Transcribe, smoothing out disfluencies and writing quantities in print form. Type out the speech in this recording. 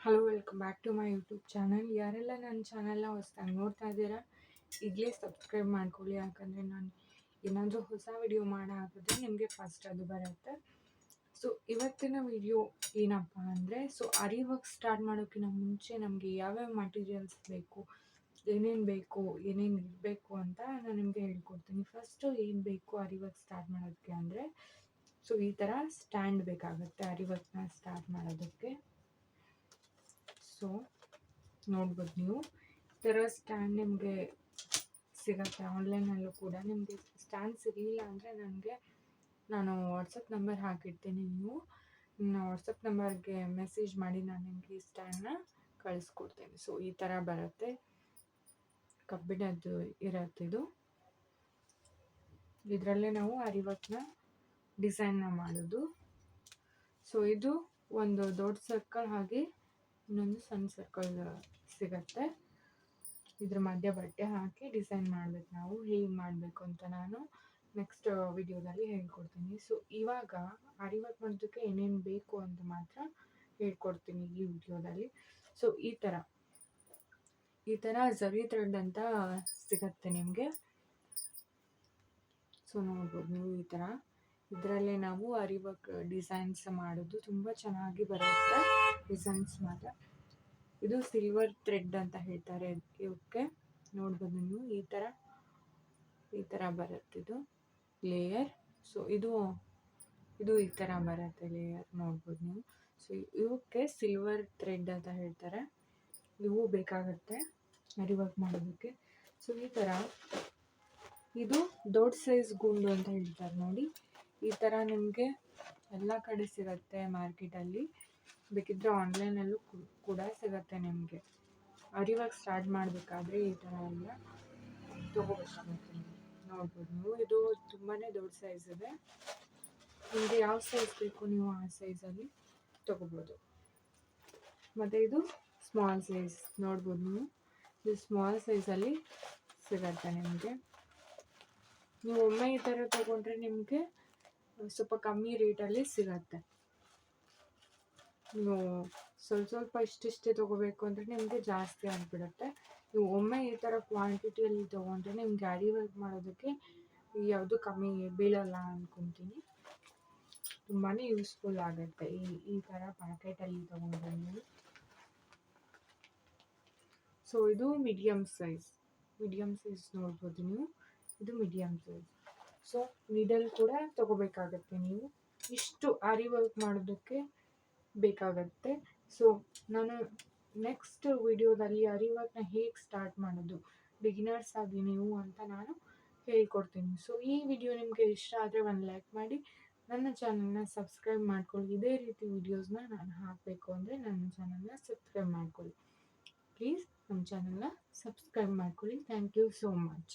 Hello, welcome back to my YouTube channel. ಯಾರೆಲ್ಲ ನನ್ನ ಚಾನಲ್ನ ಹೊಸದಾಗಿ ನೋಡ್ತಾ ಇದ್ದೀರಾ, ಈಗಲೇ ಸಬ್ಸ್ಕ್ರೈಬ್ ಮಾಡ್ಕೊಳ್ಳಿ. ಯಾಕಂದರೆ ನಾನು ಏನಾದರೂ ಹೊಸ ವಿಡಿಯೋ ಮಾಡಾಕಿದ್ರೆ ನಿಮಗೆ ಫಸ್ಟ್ ಅದು ಬರುತ್ತೆ. ಸೊ ಇವತ್ತಿನ ವಿಡಿಯೋ ಏನಪ್ಪ ಅಂದರೆ, ಅರಿ ವರ್ಕ್ ಸ್ಟಾರ್ಟ್ ಮಾಡೋಕ್ಕಿಂತ ಮುಂಚೆ ನಮಗೆ ಯಾವ್ಯಾವ ಮಟೀರಿಯಲ್ಸ್ ಬೇಕು, ಏನೇನು ಬೇಕು, ಏನೇನು ಇರಬೇಕು ಅಂತ ನಾನು ನಿಮಗೆ ಹೇಳ್ಕೊಡ್ತೀನಿ. ಫಸ್ಟು ಏನು ಬೇಕು ಅರಿ ವರ್ಕ್ ಸ್ಟಾರ್ಟ್ ಮಾಡೋದಕ್ಕೆ ಅಂದರೆ, ಈ ಥರ ಸ್ಟ್ಯಾಂಡ್ ಬೇಕಾಗುತ್ತೆ ಅರಿ ವರ್ಕ್ನ ಸ್ಟಾರ್ಟ್ ಮಾಡೋದಕ್ಕೆ. ಸೊ ನೋಡ್ಬೋದು ನೀವು, ಈ ಥರ ಸ್ಟ್ಯಾಂಡ್ ನಿಮಗೆ ಸಿಗುತ್ತೆ ಆನ್ಲೈನಲ್ಲೂ ಕೂಡ. ನಿಮಗೆ ಸ್ಟ್ಯಾಂಡ್ ಸಿಗಲಿಲ್ಲ ಅಂದರೆ ನಾನು ವಾಟ್ಸಪ್ ನಂಬರ್ ಹಾಕಿರ್ತೀನಿ. ನೀವು ನನ್ನ ವಾಟ್ಸಪ್ ನಂಬರ್ಗೆ ಮೆಸೇಜ್ ಮಾಡಿ, ನಾನು ನಿಮಗೆ ಈ ಸ್ಟ್ಯಾಂಡ್ನ ಕಳಿಸ್ಕೊಡ್ತೀನಿ. ಸೊ ಈ ಥರ ಬರುತ್ತೆ, ಕಬ್ಬಿಣದ್ದು ಇರುತ್ತೆ ಇದು. ಇದರಲ್ಲೇ ನಾವು ಅರಿ ವರ್ಕ್ನ ಡಿಸೈನ್ನ ಮಾಡೋದು. ಸೊ ಇದು ಒಂದು ದೊಡ್ಡ ಸರ್ಕಲ್, ಹಾಗೆ ಇನ್ನೊಂದು ಸಣ್ಣ ಸರ್ಕಲ್ ಸಿಗತ್ತೆ. ಇದ್ರ ಮಧ್ಯೆ ಬಟ್ಟೆ ಹಾಕಿ ಡಿಸೈನ್ ಮಾಡಬೇಕು. ನಾವು ಹೇಗೆ ಮಾಡಬೇಕು ಅಂತ ನಾನು ನೆಕ್ಸ್ಟ್ ವಿಡಿಯೋದಲ್ಲಿ ಹೇಳ್ಕೊಡ್ತೀನಿ. ಸೊ ಇವಾಗ ಅರಿ ವರ್ಕ್ ಮಾಡೋದಕ್ಕೆ ಏನೇನು ಬೇಕು ಅಂತ ಮಾತ್ರ ಹೇಳ್ಕೊಡ್ತೀನಿ ಈ ವಿಡಿಯೋದಲ್ಲಿ. ಸೊ ಈ ಥರ ಝರಿ ಥ್ರೆಡ್ ಅಂತ ಸಿಗತ್ತೆ ನಿಮಗೆ. ಸೊ ನೋಡ್ಬೋದು ನೀವು, ಈ ಥರ ಇದರಲ್ಲೇ ನಾವು ಅರಿ ವರ್ಕ್ ಡಿಸೈನ್ಸ್ ಮಾಡೋದು. ತುಂಬ ಚೆನ್ನಾಗಿ ಬರುತ್ತೆ ಡಿಸೈನ್ಸ್ ಮಾತ್ರ. ಇದು ಸಿಲ್ವರ್ ಥ್ರೆಡ್ ಅಂತ ಹೇಳ್ತಾರೆ ಇವಕ್ಕೆ. ನೋಡ್ಬೋದು ನೀವು, ಈ ಥರ ಬರುತ್ತೆ ಇದು ಲೇಯರ್. ಸೊ ಇದು ಈ ಥರ ಬರುತ್ತೆ ಲೇಯರ್, ನೋಡ್ಬೋದು ನೀವು. ಸೊ ಇವಕ್ಕೆ ಸಿಲ್ವರ್ ಥ್ರೆಡ್ ಅಂತ ಹೇಳ್ತಾರೆ. ಇವು ಬೇಕಾಗುತ್ತೆ ಅರಿ ವರ್ಕ್ ಮಾಡೋದಕ್ಕೆ. ಸೊ ಈ ಥರ ಇದು ದೊಡ್ಡ ಸೈಜ್ ಗುಂಡು ಅಂತ ಹೇಳ್ತಾರೆ ನೋಡಿ. ಈ ಥರ ನಿಮಗೆ ಎಲ್ಲ ಕಡೆ ಸಿಗುತ್ತೆ ಮಾರ್ಕೆಟಲ್ಲಿ, ಬೇಕಿದ್ರೆ ಆನ್ಲೈನಲ್ಲೂ ಕೂಡ ಸಿಗುತ್ತೆ ನಿಮಗೆ. ಅರಿ ವರ್ಕ್ ಸ್ಟಾರ್ಟ್ ಮಾಡಬೇಕಾದ್ರೆ ಈ ಥರ ಎಲ್ಲ ತೊಗೋಬೇಕಾಗುತ್ತೆ. ನೋಡ್ಬೋದು ನೀವು, ಇದು ತುಂಬಾ ದೊಡ್ಡ ಸೈಜ್ ಇದೆ. ನಿಮಗೆ ಯಾವ ಸೈಜ್ ಬೇಕು ನೀವು ಆ ಸೈಜಲ್ಲಿ ತೊಗೋಬೋದು. ಮತ್ತು ಇದು ಸ್ಮಾಲ್ ಸೈಜ್, ನೋಡ್ಬೋದು ನೀವು, ಇದು ಸ್ಮಾಲ್ ಸೈಜಲ್ಲಿ ಸಿಗುತ್ತೆ ನಿಮಗೆ. ನೀವು ಒಮ್ಮೆ ಈ ಥರ ತೊಗೊಂಡ್ರೆ ನಿಮಗೆ ಸ್ವಲ್ಪ ಕಮ್ಮಿ ರೇಟಲ್ಲಿ ಸಿಗತ್ತೆ. ನೀವು ಸ್ವಲ್ಪ ಇಷ್ಟಿಷ್ಟೇ ತೊಗೋಬೇಕು ಅಂದರೆ ನಿಮಗೆ ಜಾಸ್ತಿ ಆಗಿಬಿಡುತ್ತೆ. ನೀವು ಒಮ್ಮೆ ಈ ಥರ ಕ್ವಾಂಟಿಟಿಯಲ್ಲಿ ತೊಗೊಂಡ್ರೆ ನಿಮ್ಗೆ ಅರಿ ವರ್ಕ್ ಮಾಡೋದಕ್ಕೆ ಯಾವುದು ಕಮ್ಮಿ ಬೀಳಲ್ಲ ಅಂದ್ಕೊತೀನಿ. ತುಂಬಾ ಯೂಸ್ಫುಲ್ ಆಗುತ್ತೆ ಈ ಥರ ಪ್ಯಾಕೆಟಲ್ಲಿ ತೊಗೊಂಡ್ರೆ ನೀವು. ಸೊ ಇದು ಮೀಡಿಯಮ್ ಸೈಜ್ ನೋಡ್ಬೋದು ನೀವು, ಇದು ಮೀಡಿಯಮ್ ಸೈಜ್. ಸೊ ನೀಡಲ್ ಕೂಡ ತೊಗೋಬೇಕಾಗತ್ತೆ ನೀವು. ಇಷ್ಟು ಅರಿ ವರ್ಕ್ ಮಾಡೋದಕ್ಕೆ ಬೇಕಾಗತ್ತೆ. ಸೊ ನಾನು ನೆಕ್ಸ್ಟ್ ವಿಡಿಯೋದಲ್ಲಿ ಅರಿ ವರ್ಕ್ನ ಹೇಗೆ ಸ್ಟಾರ್ಟ್ ಮಾಡೋದು ಬಿಗಿನರ್ಸ್ ಆಗಿ ನೀವು ಅಂತ ನಾನು ಹೇಳ್ಕೊಡ್ತೀನಿ. ಸೊ ಈ ವಿಡಿಯೋ ನಿಮಗೆ ಇಷ್ಟ ಆದರೆ ಒಂದು ಲೈಕ್ ಮಾಡಿ, ನನ್ನ ಚಾನಲ್ನ ಸಬ್ಸ್ಕ್ರೈಬ್ ಮಾಡ್ಕೊಳ್ಳಿ. ಇದೇ ರೀತಿ ವಿಡಿಯೋಸ್ನ ನಾನು ಹಾಕಬೇಕು ಅಂದರೆ ನನ್ನ ಚಾನಲ್ನ ಸಬ್ಸ್ಕ್ರೈಬ್ ಮಾಡ್ಕೊಳ್ಳಿ. ಪ್ಲೀಸ್ ನಮ್ಮ ಚಾನಲ್ನ ಸಬ್ಸ್ಕ್ರೈಬ್ ಮಾಡ್ಕೊಳ್ಳಿ. Thank you so much.